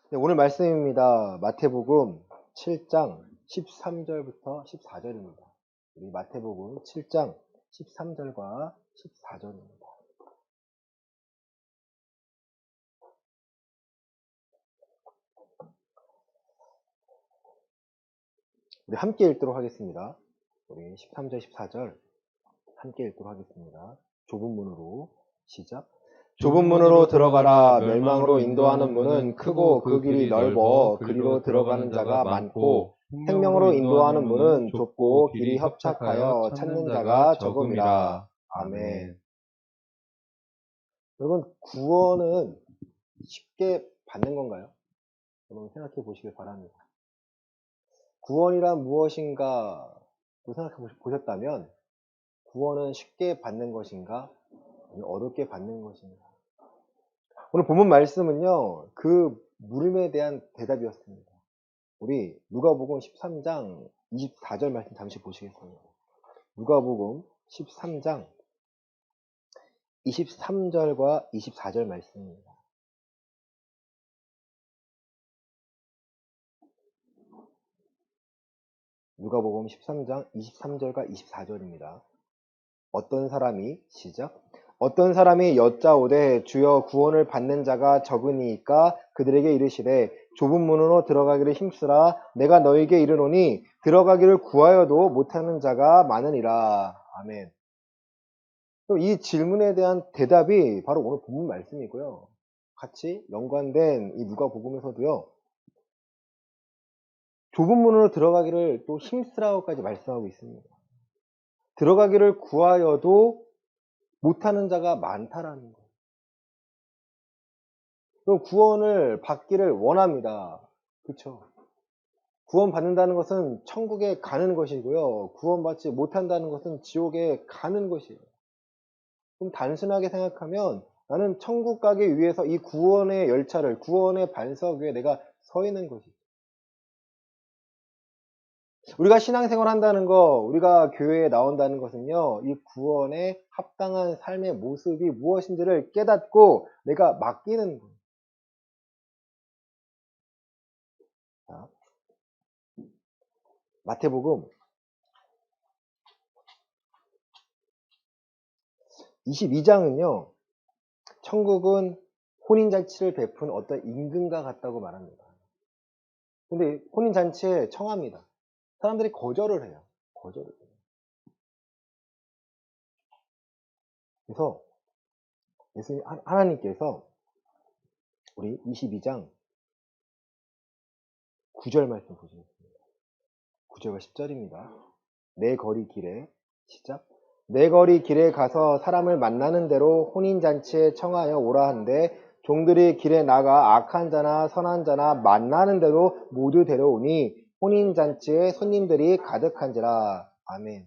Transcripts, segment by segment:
네, 오늘 말씀입니다. 마태복음 7장 13절부터 14절입니다. 우리 마태복음 7장 13절과 14절입니다. 우리 함께 읽도록 하겠습니다. 우리 13절, 14절 함께 읽도록 하겠습니다. 좁은 문으로 시작. 좁은 문으로 들어가라. 멸망으로 인도하는 문은 크고 그 길이 넓어 그리로 들어가는 자가 많고 생명으로 인도하는 문은 좁고 길이 협착하여 찾는 자가 적음이라. 아멘. 여러분, 구원은 쉽게 받는 건가요? 여러분 생각해 보시길 바랍니다. 구원이란 무엇인가 생각해 보셨다면 구원은 쉽게 받는 것인가? 아니면 어렵게 받는 것인가? 오늘 본문 말씀은요, 그 물음에 대한 대답이었습니다. 우리 누가복음 13장 24절 말씀 잠시 보시겠습니다. 누가복음 13장 23절과 24절 말씀입니다. 누가복음 13장 23절과 24절입니다. 어떤 사람이 시작. 어떤 사람이 여짜오되 주여 구원을 받는 자가 적으니까 그들에게 이르시되 좁은 문으로 들어가기를 힘쓰라. 내가 너에게 이르노니 들어가기를 구하여도 못하는 자가 많으니라. 아멘. 이 질문에 대한 대답이 바로 오늘 본문 말씀이고요. 같이 연관된 이 누가복음에서도요. 좁은 문으로 들어가기를 또 힘쓰라고까지 말씀하고 있습니다. 들어가기를 구하여도 못하는 자가 많다라는 거예요. 그럼 구원을 받기를 원합니다. 그렇죠? 구원 받는다는 것은 천국에 가는 것이고요. 구원받지 못한다는 것은 지옥에 가는 것이에요. 그럼 단순하게 생각하면 나는 천국 가기 위해서 이 구원의 열차를, 구원의 반석 위에 내가 서 있는 것이죠. 우리가 신앙생활 한다는 거, 우리가 교회에 나온다는 것은요, 이 구원에 합당한 삶의 모습이 무엇인지를 깨닫고 내가 맡기는 거예요. 자, 마태복음 22장은요, 천국은 혼인잔치를 베푼 어떤 임금과 같다고 말합니다. 근데 혼인잔치에 청합니다. 사람들이 거절을 해요. 거절을 해요. 그래서 예수님, 하나님께서 우리 22장 9절 말씀 보시겠습니다. 9절과 10절입니다. 내 거리 길에 시작. 내 거리 길에 가서 사람을 만나는 대로 혼인잔치에 청하여 오라 한데 종들이 길에 나가 악한 자나 선한 자나 만나는 대로 모두 데려오니 혼인잔치에 손님들이 가득한지라. 아멘.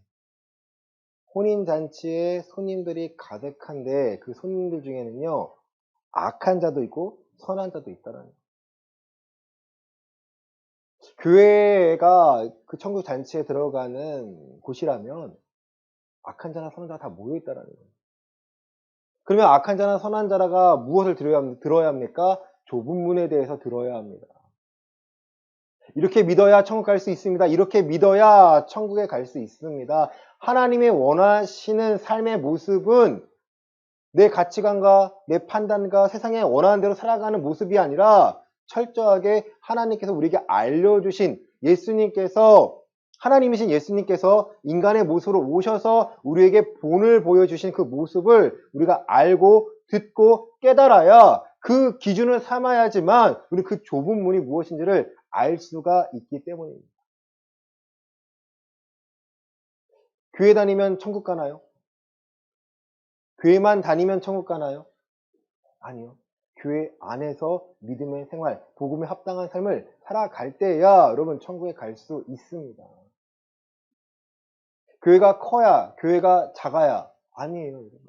혼인잔치에 손님들이 가득한데 그 손님들 중에는요, 악한 자도 있고 선한 자도 있다라는 거예요. 교회가 그 천국 잔치에 들어가는 곳이라면 악한 자나 선한 자가 다 모여있다라는 거예요. 그러면 악한 자나 선한 자가 무엇을 들어야 합니까? 좁은 문에 대해서 들어야 합니다. 이렇게 믿어야 천국 갈 수 있습니다. 이렇게 믿어야 천국에 갈 수 있습니다. 하나님의 원하시는 삶의 모습은 내 가치관과 내 판단과 세상에 원하는 대로 살아가는 모습이 아니라 철저하게 하나님께서 우리에게 알려주신 예수님께서, 하나님이신 예수님께서 인간의 모습으로 오셔서 우리에게 본을 보여주신 그 모습을 우리가 알고 듣고 깨달아야 그 기준을 삼아야지만 우리 그 좁은 문이 무엇인지를 알 수가 있기 때문입니다. 교회 다니면 천국 가나요? 교회만 다니면 천국 가나요? 아니요. 교회 안에서 믿음의 생활, 복음에 합당한 삶을 살아갈 때야 여러분 천국에 갈 수 있습니다. 교회가 커야, 교회가 작아야 아니에요. 여러분.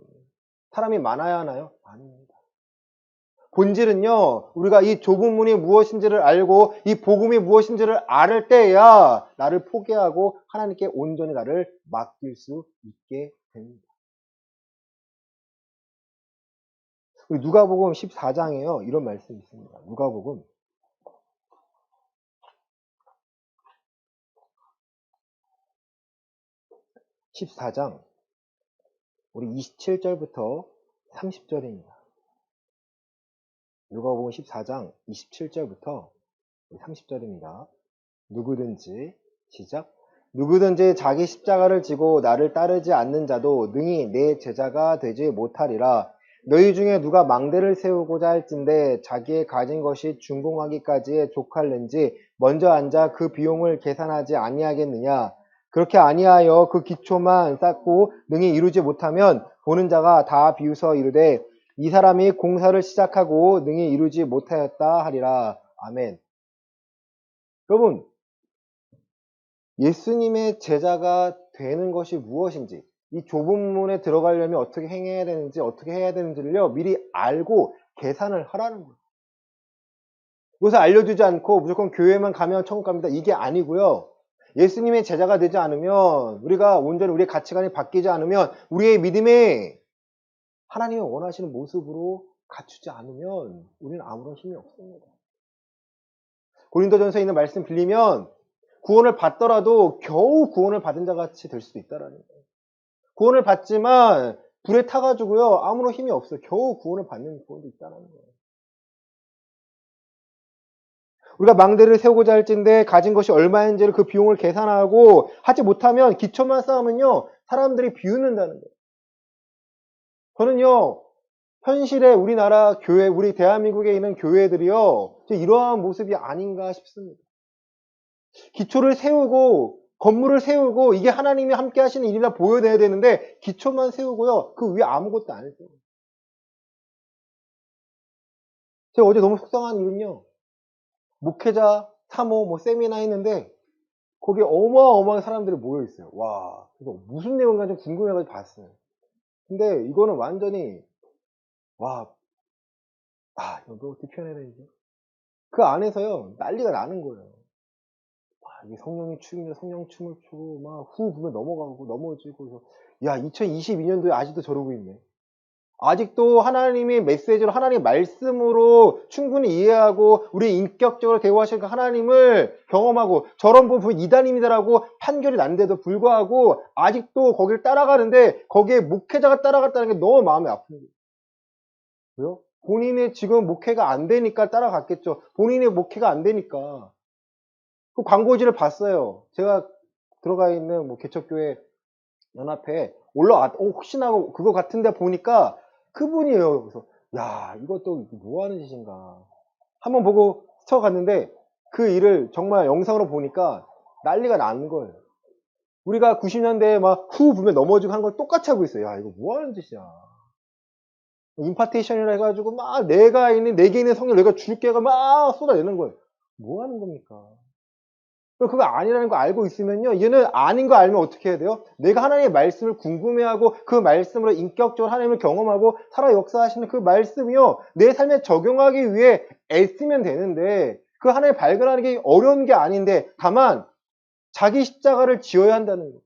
사람이 많아야 하나요? 아닙니다. 본질은요, 우리가 이 좁은 문이 무엇인지를 알고 이 복음이 무엇인지를 알 때야 나를 포기하고 하나님께 온전히 나를 맡길 수 있게 됩니다. 우리 누가복음 14장에요. 이런 말씀이 있습니다. 누가복음 14장 우리 27절부터 30절입니다. 누가복음 14장 27절부터 30절입니다. 누구든지 시작. 누구든지 자기 십자가를 지고 나를 따르지 않는 자도 능히 내 제자가 되지 못하리라. 너희 중에 누가 망대를 세우고자 할진대 자기의 가진 것이 준공하기까지에 족할는지 먼저 앉아 그 비용을 계산하지 아니하겠느냐. 그렇게 아니하여 그 기초만 쌓고 능히 이루지 못하면 보는 자가 다 비웃어 이르되 이 사람이 공사를 시작하고 능히 이루지 못하였다 하리라. 아멘. 여러분, 예수님의 제자가 되는 것이 무엇인지, 이 좁은 문에 들어가려면 어떻게 행해야 되는지, 어떻게 해야 되는지를요, 미리 알고 계산을 하라는 거예요. 이것을 알려주지 않고 무조건 교회만 가면 천국 갑니다. 이게 아니고요. 예수님의 제자가 되지 않으면, 우리가 온전히 우리의 가치관이 바뀌지 않으면, 우리의 믿음에 하나님이 원하시는 모습으로 갖추지 않으면 우리는 아무런 힘이 없습니다. 고린도전서에 있는 말씀 빌리면 구원을 받더라도 겨우 구원을 받은 자 같이 될 수도 있다라는 거예요. 구원을 받지만 불에 타가지고요 아무런 힘이 없어요. 겨우 구원을 받는 구원도 있다는 거예요. 우리가 망대를 세우고자 할진대 가진 것이 얼마인지를 그 비용을 계산하고 하지 못하면 기초만 쌓으면요 사람들이 비웃는다는 거예요. 저는요 현실의 우리나라 교회, 우리 대한민국에 있는 교회들이요 이러한 모습이 아닌가 싶습니다. 기초를 세우고 건물을 세우고 이게 하나님이 함께 하시는 일이라 보여내야 되는데 기초만 세우고요 그 위에 아무것도 안 했어요. 제가 어제 너무 속상한 일은요 목회자, 사모, 세미나 했는데 거기에 어마어마한 사람들이 모여 있어요. 와, 그래서 무슨 내용인가 좀 궁금해가지고 봤어요. 근데 이거는 완전히 와, 이거 어떻게 표현해야 되지? 그 안에서요 난리가 나는 거예요. 이게 성령이 춤이면 성령 춤을 추고 막 후 불면 넘어가고 넘어지고 그래서 야 2022년도에 아직도 저러고 있네. 아직도 하나님의 메시지로 하나님의 말씀으로 충분히 이해하고 우리 인격적으로 대화하실 그 하나님을 경험하고 저런 부분 이단입니다라고 판결이 난데도 불구하고 아직도 거길 따라가는데 거기에 목회자가 따라갔다는 게 너무 마음이 아픈 거예요. 왜요? 본인의 지금 목회가 안 되니까 따라갔겠죠. 본인의 목회가 안 되니까. 그 광고지를 봤어요. 제가 들어가 있는 개척교회 연합회에 혹시나 하고 그거 같은데 보니까 그분이에요. 그래서 야 이것도 뭐 하는 짓인가 한번 보고 스쳐갔는데 그 일을 정말 영상으로 보니까 난리가 나는 거예요. 우리가 90년대에 막 후 불면 넘어지고 하는 걸 똑같이 하고 있어요. 야 이거 뭐 하는 짓이야. 임파테이션이라 해가지고 막 내가 있는 내게 있는 성령 내가 줄게 하고 막 쏟아내는 거예요. 뭐 하는 겁니까? 그거 아니라는 거 알고 있으면요. 얘는 아닌 거 알면 어떻게 해야 돼요? 내가 하나님의 말씀을 궁금해하고 그 말씀으로 인격적으로 하나님을 경험하고 살아 역사하시는 그 말씀이요. 내 삶에 적용하기 위해 애쓰면 되는데 그 하나님 발견하는 게 어려운 게 아닌데 다만 자기 십자가를 지어야 한다는 거예요.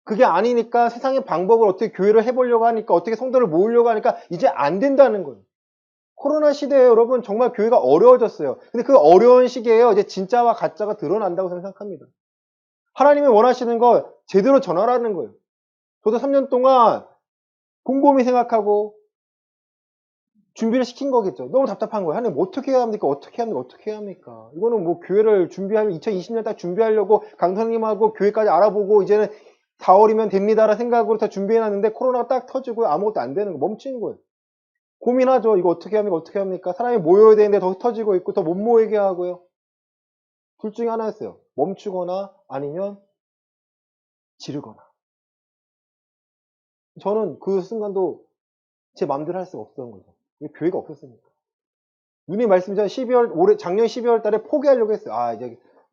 그게 아니니까 세상의 방법을 어떻게 교회를 해보려고 하니까 어떻게 성도를 모으려고 하니까 이제 안 된다는 거예요. 코로나 시대에 여러분 정말 교회가 어려워졌어요. 근데 그 어려운 시기에요. 이제 진짜와 가짜가 드러난다고 저는 생각합니다. 하나님이 원하시는 거 제대로 전하라는 거예요. 저도 3년 동안 곰곰이 생각하고 준비를 시킨 거겠죠. 너무 답답한 거예요. 하나님 어떻게 해야 합니까? 어떻게 합니까? 어떻게 해야 합니까? 이거는 교회를 준비하면 2020년 딱 준비하려고 강사님하고 교회까지 알아보고 이제는 4월이면 됩니다라는 생각으로 다 준비해놨는데 코로나가 딱 터지고 아무것도 안 되는 거 멈추는 거예요. 고민하죠. 이거 어떻게 합니까? 어떻게 합니까? 사람이 모여야 되는데 더 터지고 있고 더 못 모이게 하고요. 둘 중에 하나였어요. 멈추거나 아니면 지르거나. 저는 그 순간도 제 마음대로 할 수가 없었던 거죠. 교회가 없었으니까. 누님 말씀처럼 작년 12월 달에 포기하려고 했어요.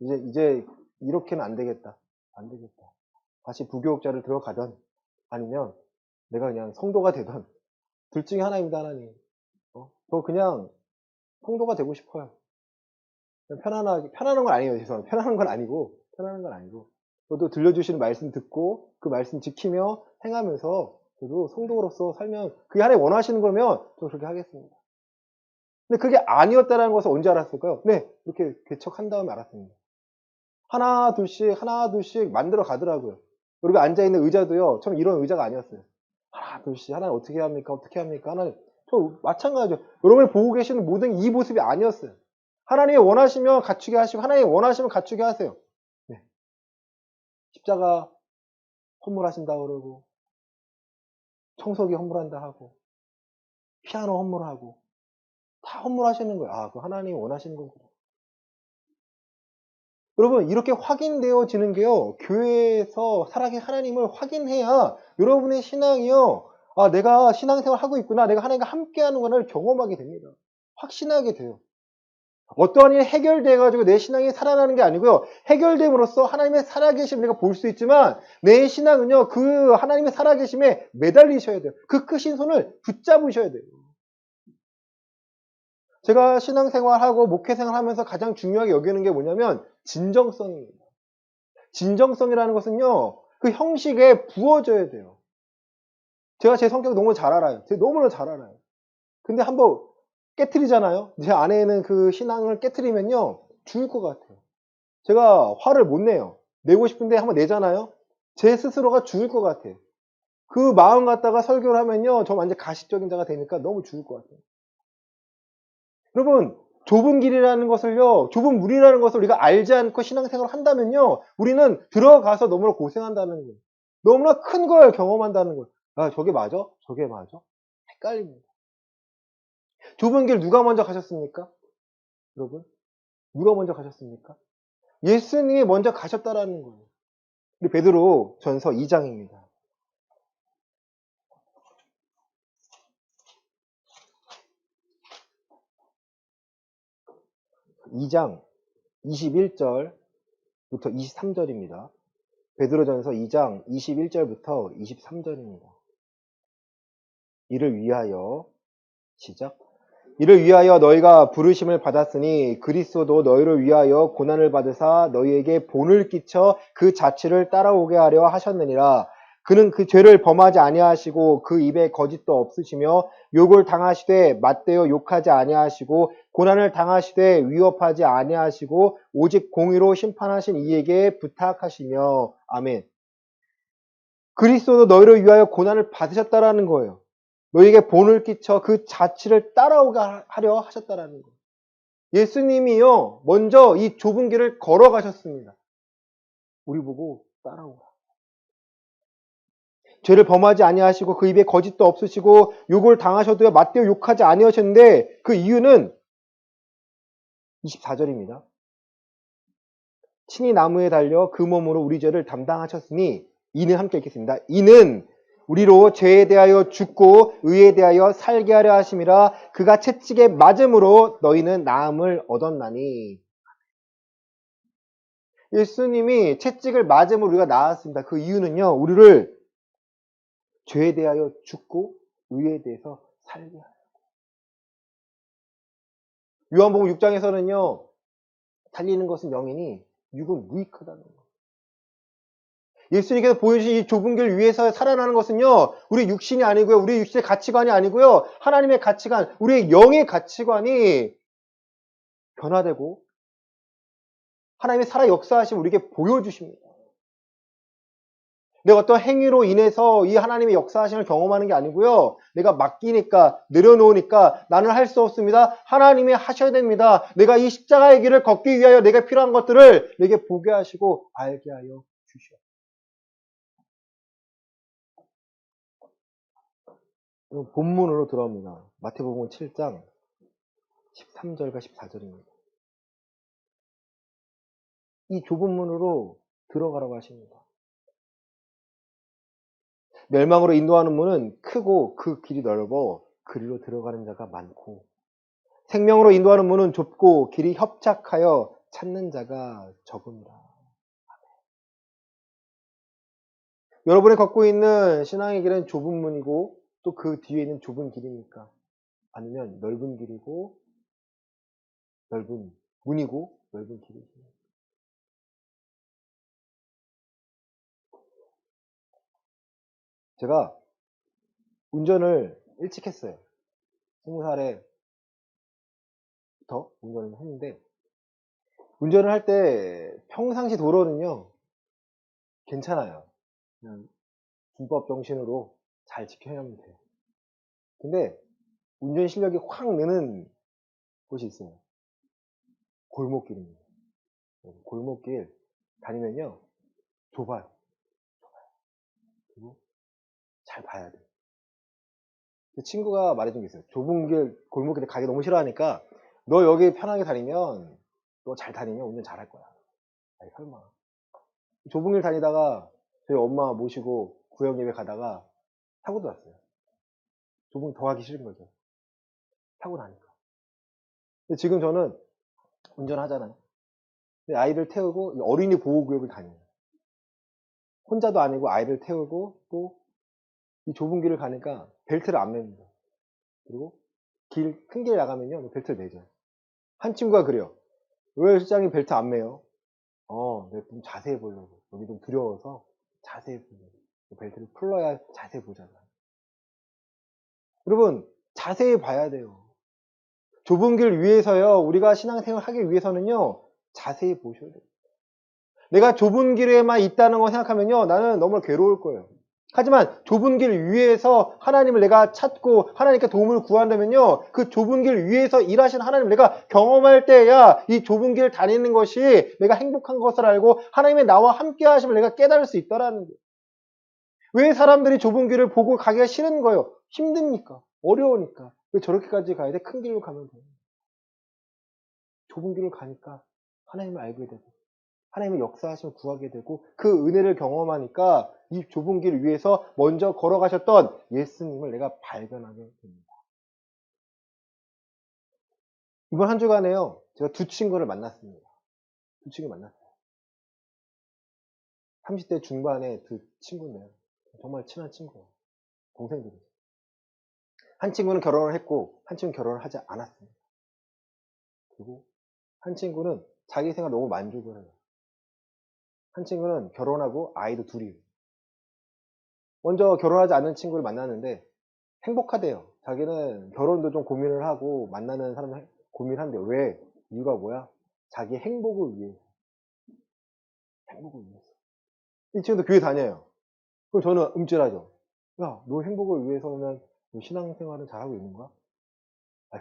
이제 이렇게는 안 되겠다. 안 되겠다. 다시 부교육자를 들어가던 아니면 내가 그냥 성도가 되던 둘 중에 하나입니다, 하나님. 저 그냥 성도가 되고 싶어요. 편안한 건 아니에요. 죄송합니다. 편안한 건 아니고. 저도 들려주시는 말씀 듣고 그 말씀 지키며 행하면서 저도 성도로서 살면 그게 하나님 원하시는 거면 저 그렇게 하겠습니다. 근데 그게 아니었다는 것을 언제 알았을까요? 네, 이렇게 개척한 다음에 알았습니다. 하나 둘씩 만들어 가더라고요. 여러분 앉아있는 의자도요, 처음 이런 의자가 아니었어요. 하나, 둘씩, 하나님 어떻게 해야 합니까? 어떻게 합니까? 하나님, 저 마찬가지죠. 여러분이 보고 계시는 모든 이 모습이 아니었어요. 하나님이 원하시면 갖추게 하시고, 하나님이 원하시면 갖추게 하세요. 네. 십자가 헌물하신다 그러고, 청소기 헌물한다 하고, 피아노 헌물하고, 다 헌물하시는 거예요. 아, 그 하나님이 원하시는 거구나. 여러분, 이렇게 확인되어지는 게요, 교회에서 살아계신 하나님을 확인해야 여러분의 신앙이요, 아, 내가 신앙생활 하고 있구나, 내가 하나님과 함께하는 것을 경험하게 됩니다. 확신하게 돼요. 어떠한 일이 해결돼가지고 내 신앙이 살아나는 게 아니고요, 해결됨으로써 하나님의 살아계심을 내가 볼 수 있지만, 내 신앙은요, 그 하나님의 살아계심에 매달리셔야 돼요. 그 크신 손을 붙잡으셔야 돼요. 제가 신앙생활하고 목회생활하면서 가장 중요하게 여기는 게 뭐냐면 진정성입니다. 진정성이라는 것은요, 그 형식에 부어져야 돼요. 제가 제 성격 너무 잘 알아요. 제가 너무나 잘 알아요. 근데 한번 깨트리잖아요. 제 안에는 그 신앙을 깨트리면요, 죽을 것 같아요. 제가 화를 못 내요. 내고 싶은데 한번 내잖아요. 제 스스로가 죽을 것 같아요. 그 마음 갖다가 설교를 하면요, 저 완전 가식적인 자가 되니까 너무 죽을 것 같아요. 여러분, 좁은 길이라는 것을요, 좁은 물이라는 것을 우리가 알지 않고 신앙생활을 한다면요, 우리는 들어가서 너무나 고생한다는 거예요. 너무나 큰 걸 경험한다는 거예요. 아, 저게 맞아? 저게 맞아? 헷갈립니다. 좁은 길 누가 먼저 가셨습니까? 여러분, 누가 먼저 가셨습니까? 예수님이 먼저 가셨다라는 거예요. 우리 베드로 전서 2장입니다. 2장 21절부터 23절입니다. 베드로전서 2장 21절부터 23절입니다. 이를 위하여 시작. 이를 위하여 너희가 부르심을 받았으니 그리스도도 너희를 위하여 고난을 받으사 너희에게 본을 끼쳐 그 자취를 따라오게 하려 하셨느니라. 그는 그 죄를 범하지 아니하시고 그 입에 거짓도 없으시며 욕을 당하시되 맞대어 욕하지 아니하시고 고난을 당하시되 위협하지 아니하시고 오직 공의로 심판하신 이에게 부탁하시며. 아멘. 그리스도도 너희를 위하여 고난을 받으셨다라는 거예요. 너희에게 본을 끼쳐 그 자취를 따라오게 하려 하셨다라는 거예요. 예수님이요, 먼저 이 좁은 길을 걸어가셨습니다. 우리 보고 따라오라. 죄를 범하지 아니하시고 그 입에 거짓도 없으시고 욕을 당하셔도요, 맞대어 욕하지 아니하셨는데 그 이유는 24절입니다. 친히 나무에 달려 그 몸으로 우리 죄를 담당하셨으니, 이는 함께 읽겠습니다. 이는 우리로 죄에 대하여 죽고 의에 대하여 살게 하려 하심이라. 그가 채찍에 맞음으로 너희는 나음을 얻었나니. 예수님이 채찍을 맞음으로 우리가 나았습니다. 그 이유는요, 우리를 죄에 대하여 죽고 의에 대해서 살게 하려. 요한복음 6장에서는요, 살리는 것은 영이니 육은 무익하다는 거예요. 예수님께서 보여주신 이 좁은 길 위에서 살아나는 것은요, 우리 육신이 아니고요, 우리 육신의 가치관이 아니고요, 하나님의 가치관, 우리의 영의 가치관이 변화되고 하나님의 살아 역사하심을 우리에게 보여주십니다. 내가 어떤 행위로 인해서 이 하나님의 역사하심을 경험하는 게 아니고요, 내가 맡기니까, 내려놓으니까 나는 할 수 없습니다. 하나님이 하셔야 됩니다. 내가 이 십자가의 길을 걷기 위하여 내게 필요한 것들을 내게 보게 하시고 알게 하여 주시옵소서. 본문으로 들어옵니다. 마태복음 7장 13절과 14절입니다. 이 좁은 문으로 들어가라고 하십니다. 멸망으로 인도하는 문은 크고 그 길이 넓어 그리로 들어가는 자가 많고, 생명으로 인도하는 문은 좁고 길이 협착하여 찾는 자가 적음이라. 여러분이 걷고 있는 신앙의 길은 좁은 문이고 또 그 뒤에 있는 좁은 길입니까? 아니면 넓은 길이고 넓은 문이고 넓은 길입니까? 제가 운전을 일찍 했어요. 20살에부터 운전을 했는데, 운전을 할 때 평상시 도로는요, 괜찮아요. 그냥 준법 정신으로 잘 지켜야만 돼요. 근데 운전 실력이 확 느는 곳이 있어요. 골목길입니다. 골목길 다니면요, 좁아요. 그리고 잘 봐야 돼요. 그 친구가 말해준 게 있어요. 좁은 길, 골목길에 가기 너무 싫어하니까 너 여기 편하게 다니면, 너 잘 다니면 운전 잘할 거야. 아니, 설마. 좁은 길 다니다가 저희 엄마 모시고 구역 예배 가다가 사고도 났어요. 좁은 길 더 가기 싫은 거죠. 사고 나니까. 근데 지금 저는 운전하잖아요. 근데 아이를 태우고 어린이 보호구역을 다녀요. 혼자도 아니고 아이를 태우고 또 이 좁은 길을 가니까 벨트를 안 맵니다. 그리고 큰 길 나가면요, 벨트를 매죠. 한 친구가 그래요. 왜 실장님 벨트 안 매요? 내가 좀 자세히 보려고. 여기 좀 두려워서 자세히 보려고. 벨트를 풀러야 자세히 보잖아. 여러분, 자세히 봐야 돼요. 좁은 길 위해서요, 우리가 신앙생활 하기 위해서는요, 자세히 보셔야 돼요. 내가 좁은 길에만 있다는 거 생각하면요, 나는 너무 괴로울 거예요. 하지만 좁은 길 위에서 하나님을 내가 찾고 하나님께 도움을 구한다면요, 그 좁은 길 위에서 일하시는 하나님을 내가 경험할 때야 이 좁은 길을 다니는 것이 내가 행복한 것을 알고 하나님의 나와 함께 하심을 내가 깨달을 수 있다라는 거예요. 왜 사람들이 좁은 길을 보고 가기가 싫은 거예요? 힘듭니까? 어려우니까. 왜 저렇게까지 가야 돼? 큰 길로 가면 돼요. 좁은 길을 가니까 하나님을 알게 되고 하나님의 역사하심을 구하게 되고 그 은혜를 경험하니까 이 좁은 길을 위해서 먼저 걸어가셨던 예수님을 내가 발견하게 됩니다. 이번 한 주간에요, 제가 두 친구를 만났습니다. 두 친구 만났어요. 30대 중반의 두 친구인데요. 정말 친한 친구예요. 동생들이죠. 한 친구는 결혼을 했고 한 친구는 결혼을 하지 않았습니다. 그리고 한 친구는 자기 생활 너무 만족을 해요. 한 친구는 결혼하고 아이도 둘이에요. 먼저 결혼하지 않은 친구를 만났는데 행복하대요. 자기는 결혼도 좀 고민을 하고 만나는 사람을 고민한대요. 왜? 이유가 뭐야? 자기 행복을 위해서. 행복을 위해서. 이 친구도 교회 다녀요. 그럼 저는 움찔하죠. 야, 너 행복을 위해서면 너 신앙생활은 잘하고 있는 거야?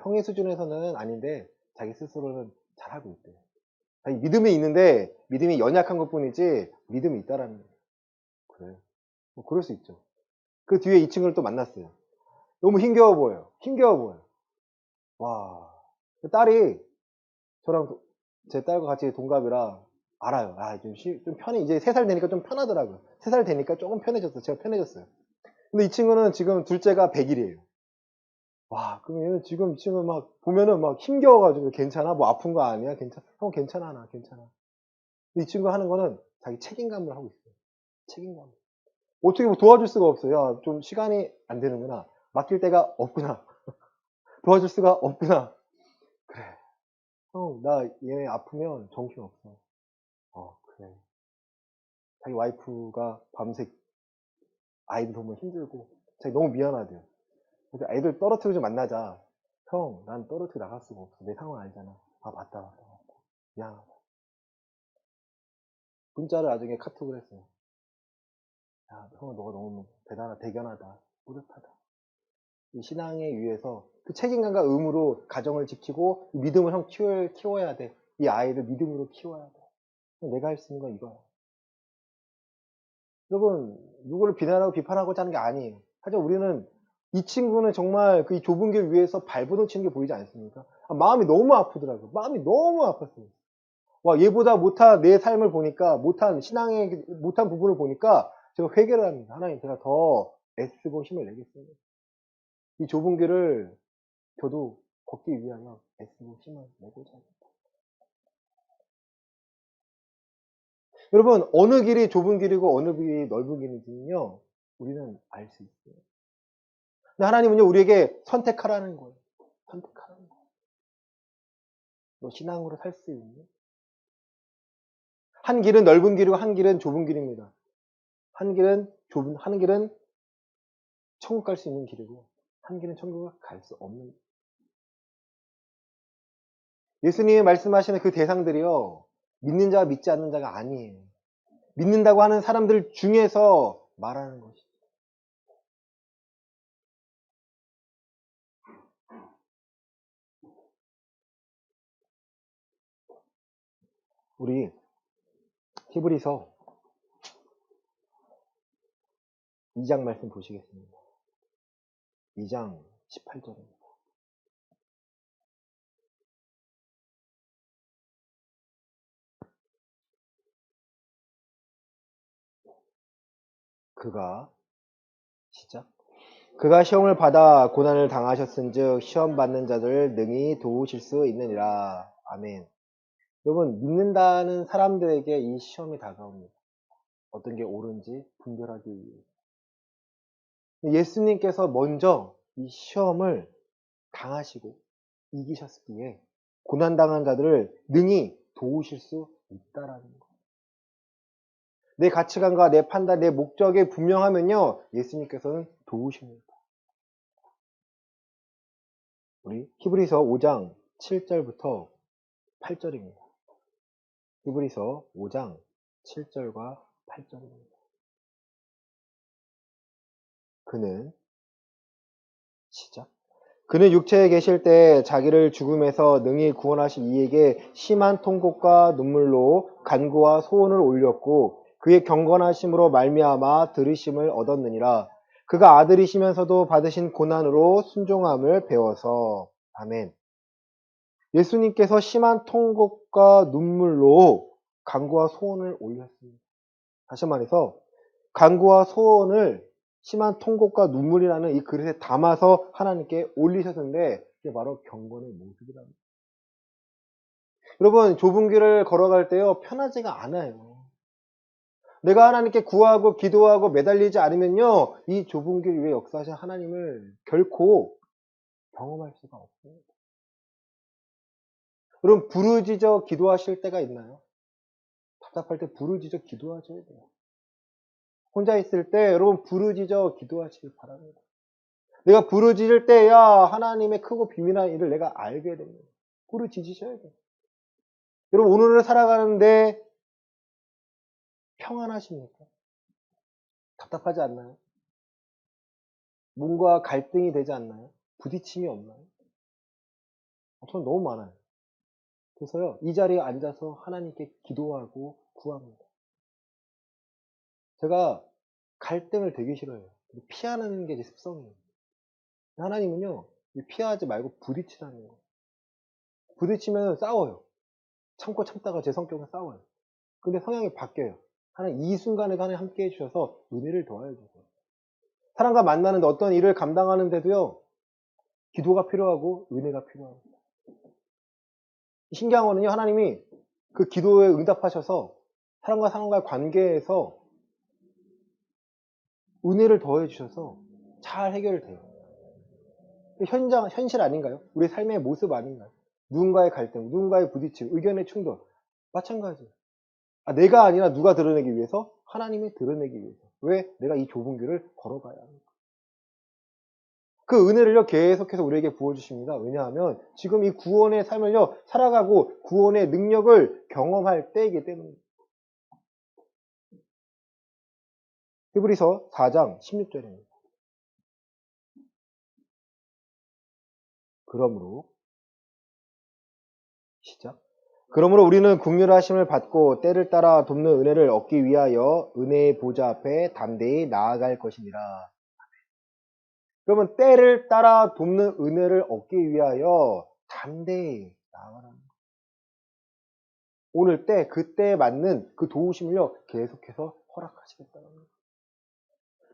형의 수준에서는 아닌데 자기 스스로는 잘하고 있대요. 자기 믿음이 있는데 믿음이 연약한 것뿐이지 믿음이 있다라는 거예요. 그래요. 뭐 그럴 수 있죠. 그 뒤에 이 친구를 또 만났어요. 너무 힘겨워 보여요. 힘겨워 보여요. 와, 딸이 저랑 제 딸과 같이 동갑이라 알아요. 좀 편해. 이제 3살 되니까 좀 편하더라고요. 3살 되니까 조금 편해졌어요. 제가 편해졌어요. 근데 이 친구는 지금 둘째가 100일이에요. 와, 그럼 얘는 지금 이 친구 막 보면은 막 힘겨워가지고 괜찮아? 뭐 아픈 거 아니야? 괜찮아? 형 괜찮아, 나 괜찮아. 근데 이 친구가 하는 거는 자기 책임감을 하고 있어요. 책임감. 어떻게 뭐 도와줄 수가 없어요. 야, 좀 시간이 안 되는구나. 맡길 데가 없구나. 도와줄 수가 없구나. 그래. 형, 나 얘네 아프면 정신없어. 그래. 자기 와이프가 밤새 아이들 보면 힘들고, 자기 너무 미안하대요. 그래서 애들 떨어뜨리고 좀 만나자. 형, 난 떨어뜨리고 나갈 수가 없어. 내 상황 알잖아. 맞다. 미안하다. 문자를 나중에 카톡을 했어요. 야, 형아, 너가 너무 대견하다. 뿌듯하다. 이 신앙에 위해서 그 책임감과 의무로 가정을 지키고 믿음을 형 키워야 돼. 이 아이를 믿음으로 키워야 돼. 내가 할 수 있는 건 이거야. 여러분, 누구를 비난하고 비판하고자 하는 게 아니에요. 하지만 우리는 이 친구는 정말 그 좁은 길 위에서 발버둥 치는 게 보이지 않습니까? 마음이 너무 아프더라고요. 마음이 너무 아팠어요. 와, 얘보다 못한 내 삶을 보니까, 못한 부분을 보니까 제가 회개를 합니다. 하나님, 제가 더 애쓰고 힘을 내겠습니다. 이 좁은 길을 저도 걷기 위하여 애쓰고 힘을 내고자 합니다. 여러분, 어느 길이 좁은 길이고 어느 길이 넓은 길인지는요, 우리는 알 수 있어요. 근데 하나님은요, 우리에게 선택하라는 거예요. 선택하라는 거예요. 너 신앙으로 살 수 있니? 한 길은 넓은 길이고 한 길은 좁은 길입니다. 한 길은 천국 갈 수 있는 길이고 한 길은 천국을 갈 수 없는. 예수님이 말씀하시는 그 대상들이요, 믿는 자와 믿지 않는 자가 아니에요. 믿는다고 하는 사람들 중에서 말하는 것이죠. 우리 히브리서 2장 말씀 보시겠습니다. 2장 18절입니다. 시작. 그가 시험을 받아 고난을 당하셨은즉 시험 받는 자들을 능히 도우실 수 있느니라. 아멘. 여러분, 믿는다는 사람들에게 이 시험이 다가옵니다. 어떤 게 옳은지 분별하기 위해. 예수님께서 먼저 이 시험을 당하시고 이기셨기에 고난당한 자들을 능히 도우실 수 있다라는 거예요. 내 가치관과 내 판단, 내 목적이 분명하면요, 예수님께서는 도우십니다. 우리 히브리서 5장 7절부터 8절입니다. 히브리서 5장 7절과 8절입니다. 그는 육체에 계실 때 자기를 죽음에서 능히 구원하신 이에게 심한 통곡과 눈물로 간구와 소원을 올렸고 그의 경건하심으로 말미암아 들으심을 얻었느니라. 그가 아들이시면서도 받으신 고난으로 순종함을 배워서. 아멘. 예수님께서 심한 통곡과 눈물로 간구와 소원을 올렸습니다. 다시 말해서 간구와 소원을 심한 통곡과 눈물이라는 이 그릇에 담아서 하나님께 올리셨는데 이게 바로 경건의 모습이랍니다. 여러분, 좁은 길을 걸어갈 때요, 편하지가 않아요. 내가 하나님께 구하고 기도하고 매달리지 않으면요, 이 좁은 길 위에 역사하신 하나님을 결코 경험할 수가 없습니다. 여러분, 부르짖어 기도하실 때가 있나요? 답답할 때 부르짖어 기도하셔야 돼요. 혼자 있을 때 여러분 부르짖어 기도하시길 바랍니다. 내가 부르짖을 때야 하나님의 크고 비밀한 일을 내가 알게 됩니다. 부르짖으셔야 돼요. 여러분 오늘을 살아가는데 평안하십니까? 답답하지 않나요? 뭔가 갈등이 되지 않나요? 부딪힘이 없나요? 저는 너무 많아요. 그래서요, 이 자리에 앉아서 하나님께 기도하고 구합니다. 제가 갈등을 되게 싫어해요. 피하는 게 제 습성이에요. 하나님은요, 피하지 말고 부딪히라는 거예요. 부딪히면 싸워요. 참고 참다가 제 성격은 싸워요. 근데 성향이 바뀌어요. 하나님 이 순간에도 하나님 함께 해주셔서 은혜를 더하여 주세요. 사람과 만나는데 어떤 일을 감당하는데도요, 기도가 필요하고 은혜가 필요합니다. 신기한 거는요, 하나님이 그 기도에 응답하셔서 사람과 사람과의 관계에서 은혜를 더해 주셔서 잘 해결돼요. 현실 아닌가요? 우리 삶의 모습 아닌가요? 누군가의 갈등, 누군가의 부딪힘, 의견의 충돌 마찬가지예요. 내가 아니라 누가 드러내기 위해서? 하나님이 드러내기 위해서. 왜? 내가 이 좁은 길을 걸어가야 합니까? 그 은혜를요 계속해서 우리에게 부어주십니다. 왜냐하면 지금 이 구원의 삶을요 살아가고 구원의 능력을 경험할 때이기 때문입니다. 히브리서 4장 16절입니다. 그러므로 우리는 긍휼하심을 받고 때를 따라 돕는 은혜를 얻기 위하여 은혜의 보좌 앞에 담대히 나아갈 것이니라. 그러면 때를 따라 돕는 은혜를 얻기 위하여 담대히 나아가라는 거예요. 오늘 때, 그때에 맞는 그 도우심을요, 계속해서 허락하시겠다는 거예요.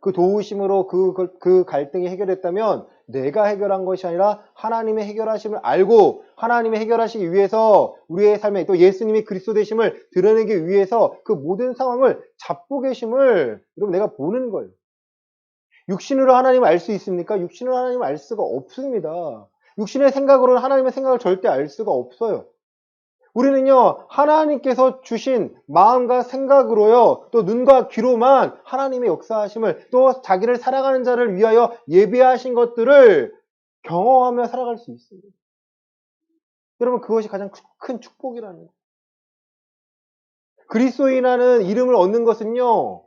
그 도우심으로 그 갈등이 해결됐다면 내가 해결한 것이 아니라 하나님의 해결하심을 알고 하나님의 해결하시기 위해서 우리의 삶에 또 예수님이 그리스도 되심을 드러내기 위해서 그 모든 상황을 잡고 계심을 여러분 내가 보는 거예요. 육신으로 하나님을 알 수 있습니까? 육신으로 하나님을 알 수가 없습니다. 육신의 생각으로는 하나님의 생각을 절대 알 수가 없어요. 우리는요, 하나님께서 주신 마음과 생각으로요, 또 눈과 귀로만 하나님의 역사하심을, 또 자기를 살아가는 자를 위하여 예비하신 것들을 경험하며 살아갈 수 있습니다. 여러분, 그것이 가장 큰 축복이라는 거예요. 그리스도인이라는 이름을 얻는 것은요,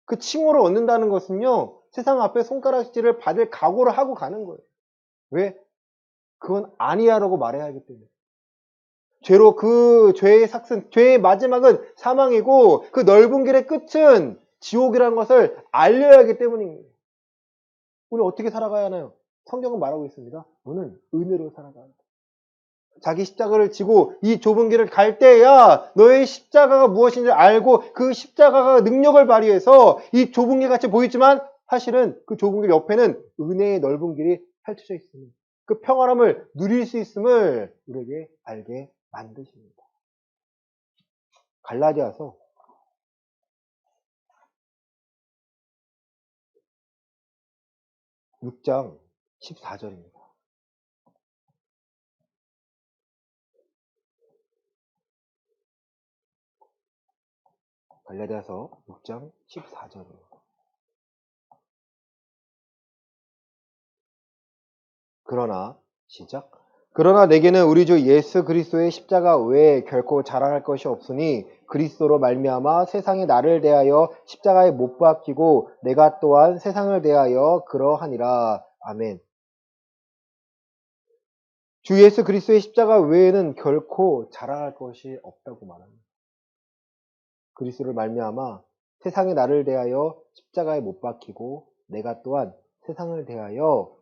그 칭호를 얻는다는 것은요, 세상 앞에 손가락질을 받을 각오를 하고 가는 거예요. 왜? 그건 아니야라고 말해야 하기 때문에. 죄로 그 죄의 삭슨, 죄의 마지막은 사망이고 그 넓은 길의 끝은 지옥이라는 것을 알려야 하기 때문입니다. 우리 어떻게 살아가야 하나요? 성경은 말하고 있습니다. 너는 은혜로 살아가야 한다. 자기 십자가를 지고 이 좁은 길을 갈 때야 너의 십자가가 무엇인지 알고 그 십자가가 능력을 발휘해서 이 좁은 길 같이 보이지만 사실은 그 좁은 길 옆에는 은혜의 넓은 길이 펼쳐져 있습니다. 그 평안함을 누릴 수 있음을 우리에게 알게 만드십니다. 갈라디아서 6장 14절입니다. 갈라디아서 6장 14절입니다. 그러나 시작. 그러나 내게는 우리 주 예수 그리스도의 십자가 외에 결코 자랑할 것이 없으니 그리스도로 말미암아 세상이 나를 대하여 십자가에 못 박히고 내가 또한 세상을 대하여 그러하니라. 아멘. 주 예수 그리스도의 십자가 외에는 결코 자랑할 것이 없다고 말합니다. 그리스도를 말미암아 세상이 나를 대하여 십자가에 못 박히고 내가 또한 세상을 대하여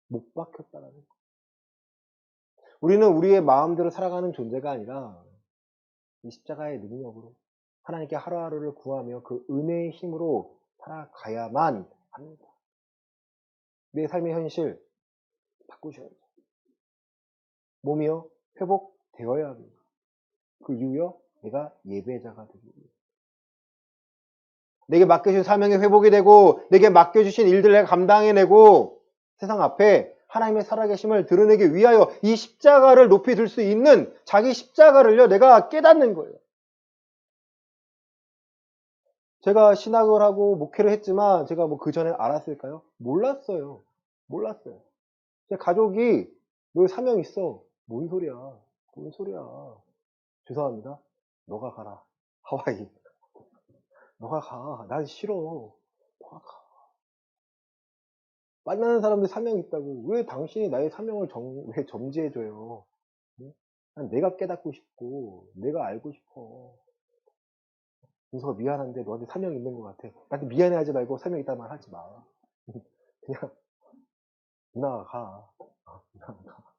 못 박혔다는 거예요. 우리는 우리의 마음대로 살아가는 존재가 아니라 이 십자가의 능력으로 하나님께 하루하루를 구하며 그 은혜의 힘으로 살아가야만 합니다. 내 삶의 현실 바꾸셔야죠. 몸이요 회복되어야 합니다. 그 이유요 내가 예배자가 되기 위해. 내게 맡겨주신 사명이 회복이 되고 내게 맡겨주신 일들을 내가 감당해내고 세상 앞에 하나님의 살아계심을 드러내기 위하여 이 십자가를 높이 들 수 있는 자기 십자가를요 내가 깨닫는 거예요. 제가 신학을 하고 목회를 했지만 제가 뭐 그 전에 알았을까요? 몰랐어요. 몰랐어요. 제 가족이 너 사명 있어. 뭔 소리야. 뭔 소리야. 죄송합니다. 너가 가라. 하와이. 너가 가. 난 싫어. 너가 가. 만나는 사람들 사명이 있다고. 왜 당신이 나의 사명을 왜 점지해줘요? 응? 난 내가 깨닫고 싶고, 내가 알고 싶어. 윤서가 미안한데 너한테 사명이 있는 것 같아. 나한테 미안해하지 말고 사명 있다는 말 하지 마. 그냥 누나가 가. 누나가 가.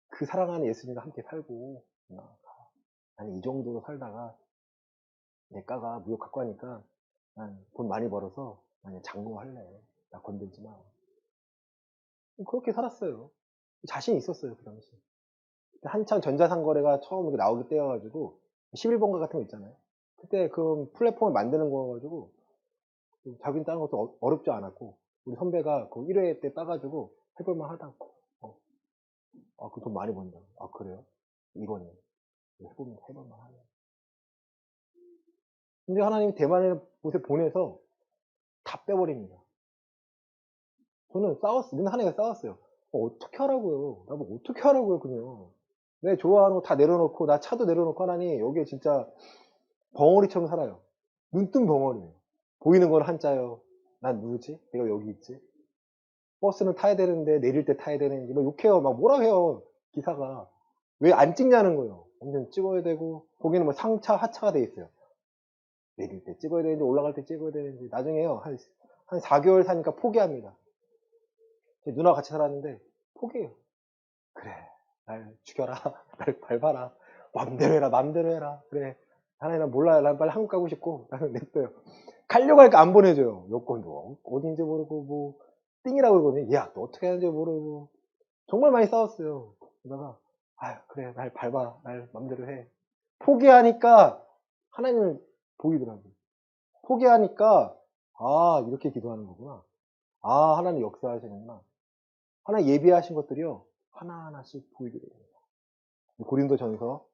그 사랑하는 예수님과 함께 살고 누나가 가. 아니 이 정도로 살다가 내과가 무역학과 하니까 난 돈 많이 벌어서 난 장로할래. 나 건들지 마. 그렇게 살았어요. 자신 있었어요 그 당시. 한창 전자상거래가 처음 이렇게 나오기 때여가지고 11번가 같은 거 있잖아요. 그때 그 플랫폼을 만드는 거여가지고 자기는 따는 것도 어렵지 않았고 우리 선배가 그 1회 때 따가지고 해볼만 하다고. 그 돈 많이 번다. 아 그래요? 이번에 해볼만 하네. 근데 하나님이 대만의 곳에 보내서 다 빼버립니다. 저는 싸웠어요. 맨날 하나님과 싸웠어요. 어떻게 하라고요? 나보고 어떻게 하라고요, 그냥. 내 좋아하는 거 다 내려놓고, 나 차도 내려놓고 하나니, 여기에 진짜 벙어리처럼 살아요. 눈뜬 벙어리예요. 보이는 건 한자요. 난 누구지? 내가 여기 있지? 버스는 타야 되는데, 내릴 때 타야 되는지, 막 욕해요. 막 뭐라 해요. 기사가. 왜 안 찍냐는 거예요. 완전 찍어야 되고, 거기는 뭐 상차, 하차가 돼 있어요. 내릴 때 찍어야 되는지, 올라갈 때 찍어야 되는지. 나중에요. 한 4개월 사니까 포기합니다. 누나가 같이 살았는데 포기해요. 그래 날 죽여라. 날 밟아라. 맘대로 해라. 맘대로 해라. 그래 하나님 몰라요. 난 빨리 한국 가고 싶고 나는 냅둬요. 가려고 하니까 안 보내줘요. 여권도 어딘지 모르고 뭐 띵이라고 그러거든요. 야 너 어떻게 하는지 모르고 정말 많이 싸웠어요. 그러다가 아유 그래 날 밟아. 날 맘대로 해. 포기하니까 하나님을 보이더라고요. 포기하니까 아 이렇게 기도하는 거구나. 아 하나님 역사하시는구나. 하나님 예비하신 것들이요 하나하나씩 보이게 됩니다. 고린도전서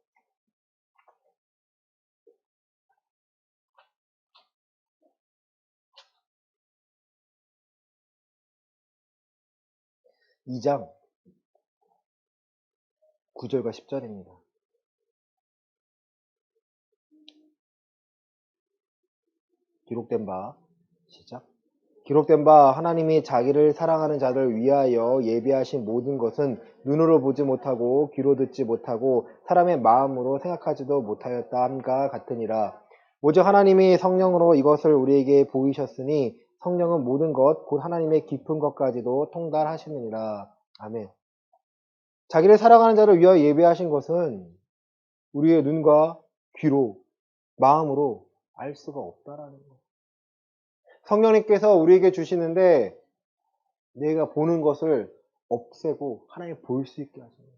2장 9절과 10절입니다. 기록된 바 시작. 기록된 바 하나님이 자기를 사랑하는 자들 위하여 예비하신 모든 것은 눈으로 보지 못하고 귀로 듣지 못하고 사람의 마음으로 생각하지도 못하였다 함과 같으니라. 오직 하나님이 성령으로 이것을 우리에게 보이셨으니 성령은 모든 것 곧 하나님의 깊은 것까지도 통달하시느니라. 아멘. 자기를 사랑하는 자를 위하여 예비하신 것은 우리의 눈과 귀로 마음으로 알 수가 없다라는 거예요. 성령님께서 우리에게 주시는데 내가 보는 것을 없애고 하나님 볼 수 있게 하십니다.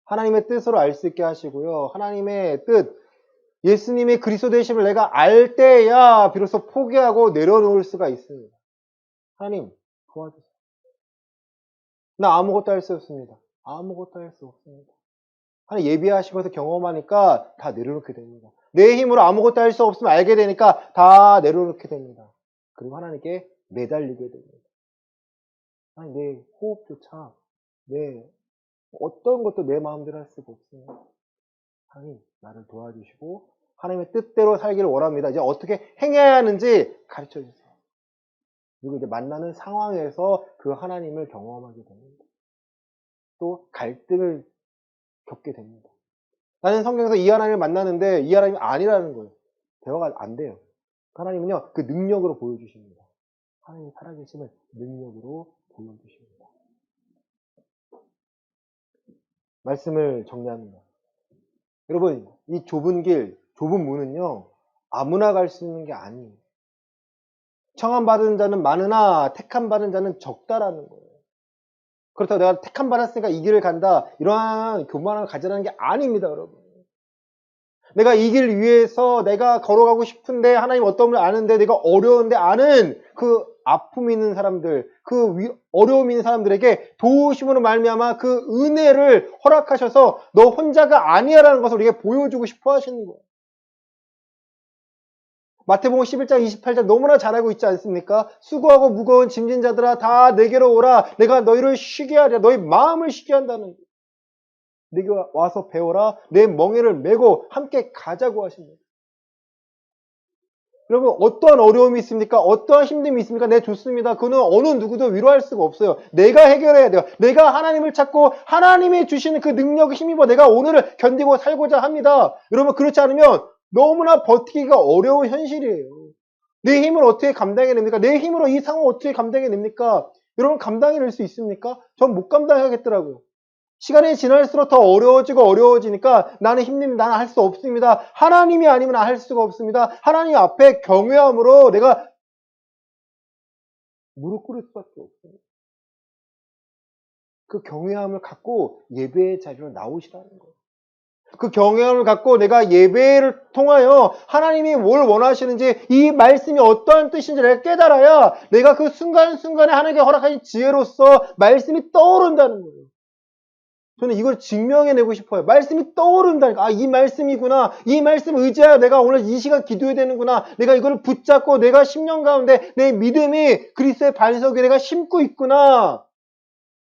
하나님의 뜻으로 알 수 있게 하시고요. 하나님의 뜻, 예수님의 그리스도 되심을 내가 알 때야 비로소 포기하고 내려놓을 수가 있습니다. 하나님 도와주세요. 나 아무것도 할 수 없습니다. 아무것도 할 수 없습니다. 하나님 예비하시고서 경험하니까 다 내려놓게 됩니다. 내 힘으로 아무것도 할 수 없으면 알게 되니까 다 내려놓게 됩니다. 그리고 하나님께 매달리게 됩니다. 아니, 내 호흡조차, 어떤 것도 내 마음대로 할 수가 없어요. 하나님, 나를 도와주시고, 하나님의 뜻대로 살기를 원합니다. 이제 어떻게 행해야 하는지 가르쳐 주세요. 그리고 이제 만나는 상황에서 그 하나님을 경험하게 됩니다. 또 갈등을 겪게 됩니다. 나는 성경에서 이 하나님을 만나는데 이 하나님이 아니라는 거예요. 대화가 안 돼요. 하나님은요, 그 능력으로 보여주십니다. 하나님이 살아계심을 능력으로 보여주십니다. 말씀을 정리합니다. 여러분, 이 좁은 길, 좁은 문은요, 아무나 갈 수 있는 게 아니에요. 청함받은 자는 많으나 택함받은 자는 적다라는 거예요. 그렇다고 내가 택함받았으니까 이 길을 간다, 이러한 교만을 가지라는 게 아닙니다, 여러분. 내가 이 길 위해서 내가 걸어가고 싶은데 하나님 어떤 걸 아는데 내가 어려운데 아는 그 아픔이 있는 사람들, 그 어려움이 있는 사람들에게 도우심으로 말미암아 그 은혜를 허락하셔서 너 혼자가 아니야라는 것을 우리에게 보여주고 싶어 하시는 거예요. 마태복음 11장 28절 너무나 잘 알고 있지 않습니까? 수고하고 무거운 짐진 자들아 다 내게로 오라. 내가 너희를 쉬게 하리라. 너희 마음을 쉬게 한다는 거예요. 내게 와서 배워라. 내 멍에를 메고 함께 가자고 하십니다. 여러분, 어떠한 어려움이 있습니까? 어떠한 힘듦이 있습니까? 네, 좋습니다. 그거는 어느 누구도 위로할 수가 없어요. 내가 해결해야 돼요. 내가 하나님을 찾고 하나님이 주시는 그 능력을 힘입어 내가 오늘을 견디고 살고자 합니다. 여러분, 그렇지 않으면 너무나 버티기가 어려운 현실이에요. 내 힘을 어떻게 감당해냅니까? 내 힘으로 이 상황을 어떻게 감당해냅니까? 여러분, 감당해낼 수 있습니까? 전 못 감당하겠더라고요. 시간이 지날수록 더 어려워지니까 나는 힘듭니다. 나는 할 수 없습니다. 하나님이 아니면 할 수가 없습니다. 하나님 앞에 경외함으로 내가 무릎 꿇을 수밖에 없어요. 그 경외함을 갖고 예배의 자리로 나오시라는 거예요. 그 경외함을 갖고 내가 예배를 통하여 하나님이 뭘 원하시는지 이 말씀이 어떠한 뜻인지 내가 깨달아야 내가 그 순간순간에 하나님께 허락하신 지혜로서 말씀이 떠오른다는 거예요. 저는 이걸 증명해내고 싶어요. 말씀이 떠오른다니까. 아, 이 말씀이구나. 이 말씀 의지하여 내가 오늘 이 시간 기도해야 되는구나. 내가 이걸 붙잡고 내가 10년 가운데 내 믿음이 그리스도의 반석에 내가 심고 있구나.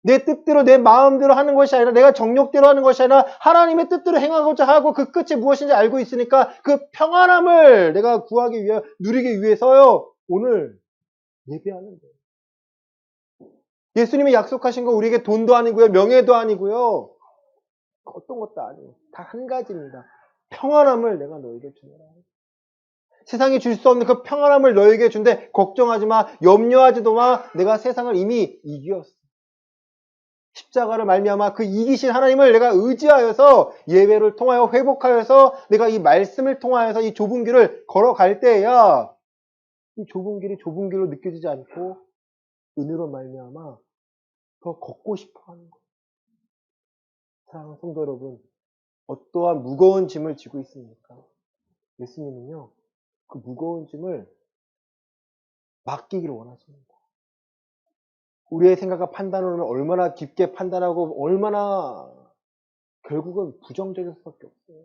내 뜻대로 내 마음대로 하는 것이 아니라 내가 정욕대로 하는 것이 아니라 하나님의 뜻대로 행하고자 하고 그 끝이 무엇인지 알고 있으니까 그 평안함을 내가 구하기 위해 누리기 위해서요. 오늘 예배하는 거예요. 예수님이 약속하신 거 우리에게 돈도 아니고요. 명예도 아니고요. 어떤 것도 아니에요. 다 한 가지입니다. 평안함을 내가 너에게 주노라. 세상이 줄 수 없는 그 평안함을 너에게 준대. 걱정하지 마. 염려하지도 마. 내가 세상을 이미 이겼어. 십자가를 말미암아 그 이기신 하나님을 내가 의지하여서 예배를 통하여 회복하여서 내가 이 말씀을 통하여서 이 좁은 길을 걸어갈 때야 이 좁은 길이 좁은 길로 느껴지지 않고 은혜로 말미암아 더 걷고 싶어하는 거예요. 사랑하는 성도 여러분, 어떠한 무거운 짐을 지고 있습니까? 예수님은요, 그 무거운 짐을 맡기기를 원하십니다. 우리의 생각과 판단을 얼마나 깊게 판단하고 얼마나 결국은 부정적일 수밖에 없어요.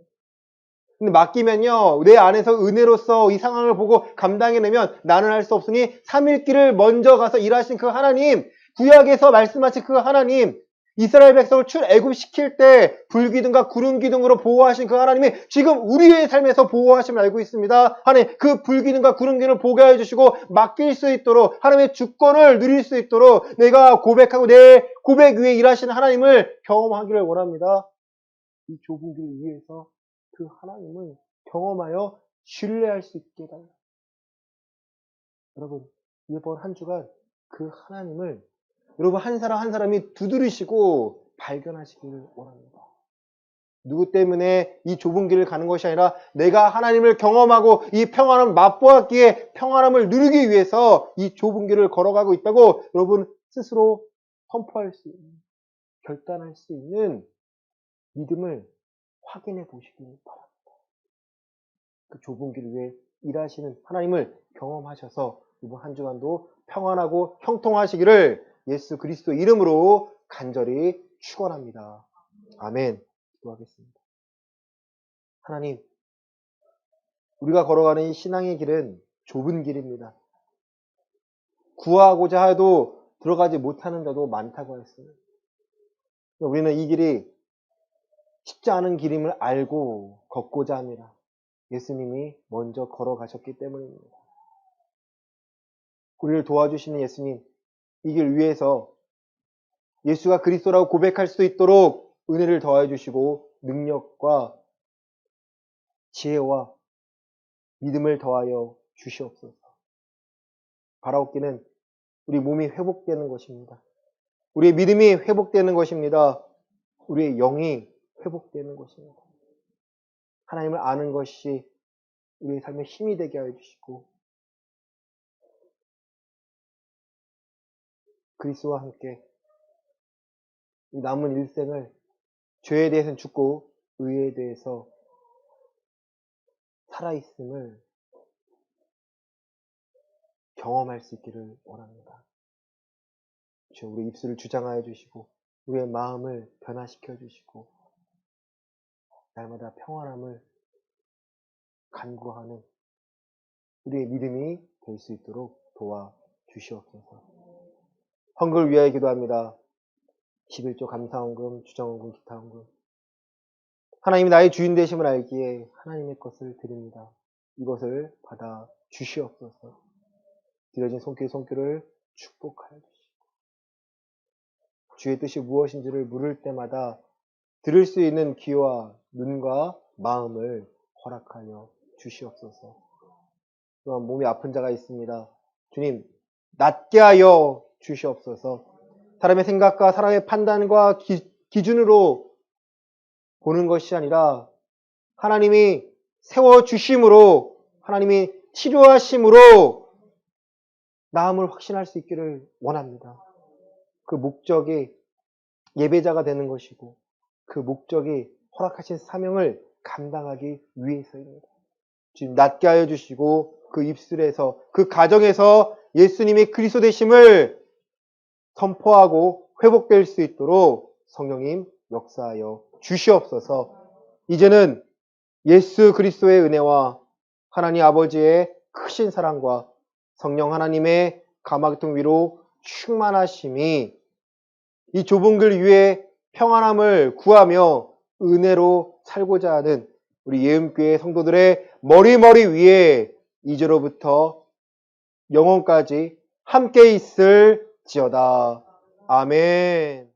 근데 맡기면요, 내 안에서 은혜로서 이 상황을 보고 감당해내면 나는 할 수 없으니 삼일길을 먼저 가서 일하신 그 하나님, 구약에서 말씀하신 그 하나님, 이스라엘 백성을 출애굽시킬 때 불기둥과 구름기둥으로 보호하신 그 하나님이 지금 우리의 삶에서 보호하심을 알고 있습니다. 하나님, 그 불기둥과 구름기둥을 보게 해주시고 맡길 수 있도록, 하나님의 주권을 누릴 수 있도록 내가 고백하고 내 고백 위에 일하시는 하나님을 경험하기를 원합니다. 이 좁은 길 위에서 그 하나님을 경험하여 신뢰할 수 있게 해달라. 여러분, 이번 한 주간 그 하나님을 여러분 한 사람 한 사람이 두드리시고 발견하시기를 원합니다. 누구 때문에 이 좁은 길을 가는 것이 아니라 내가 하나님을 경험하고 이 평안함을 맛보았기에 평안함을 누리기 위해서 이 좁은 길을 걸어가고 있다고 여러분 스스로 선포할 수 있는, 결단할 수 있는 믿음을 확인해 보시기 바랍니다. 그 좁은 길 위에 일하시는 하나님을 경험하셔서 이번 한 주간도 평안하고 형통하시기를 예수 그리스도 이름으로 간절히 축원합니다. 아멘. 기도하겠습니다. 하나님, 우리가 걸어가는 이 신앙의 길은 좁은 길입니다. 구하고자 해도 들어가지 못하는 자도 많다고 했어요. 우리는 이 길이 쉽지 않은 길임을 알고 걷고자 합니다. 예수님이 먼저 걸어가셨기 때문입니다. 우리를 도와주시는 예수님, 이 길 위에서 예수가 그리스도라고 고백할 수 있도록 은혜를 더해 주시고 능력과 지혜와 믿음을 더하여 주시옵소서. 바라옵기는 우리 몸이 회복되는 것입니다. 우리의 믿음이 회복되는 것입니다. 우리의 영이 회복되는 것입니다. 하나님을 아는 것이 우리의 삶에 힘이 되게 하여 주시고 그리스도와 함께 남은 일생을 죄에 대해서는 죽고 의에 대해서 살아있음을 경험할 수 있기를 원합니다. 주여, 우리 입술을 주장하여 주시고 우리의 마음을 변화시켜 주시고 날마다 평안함을 간구하는 우리의 믿음이 될 수 있도록 도와주시옵소서. 헌금을 위하여 기도합니다. 11조 감사헌금, 주정헌금, 기타헌금. 하나님이 나의 주인 되심을 알기에 하나님의 것을 드립니다. 이것을 받아 주시옵소서. 드려진 손길을 축복하여 주시고 주의 뜻이 무엇인지를 물을 때마다 들을 수 있는 귀와 눈과 마음을 허락하여 주시옵소서. 또한 몸이 아픈 자가 있습니다. 주님, 낫게 하여 주시옵소서. 사람의 생각과 사람의 판단과 기준으로 보는 것이 아니라 하나님이 세워주심으로, 하나님이 치료하심으로 나음을 확신할 수 있기를 원합니다. 그 목적이 예배자가 되는 것이고 그 목적이 허락하신 사명을 감당하기 위해서입니다. 지금 낫게 하여 주시고 그 입술에서, 그 가정에서 예수님의 그리스도 되심을 선포하고 회복될 수 있도록 성령님 역사하여 주시옵소서. 이제는 예수 그리스도의 은혜와 하나님 아버지의 크신 사랑과 성령 하나님의 가마귀통 위로 충만하심이 이 좁은 길 위에 평안함을 구하며 은혜로 살고자 하는 우리 예음교회 성도들의 머리 위에 이제로부터 영원까지 함께 있을지어다. 아멘.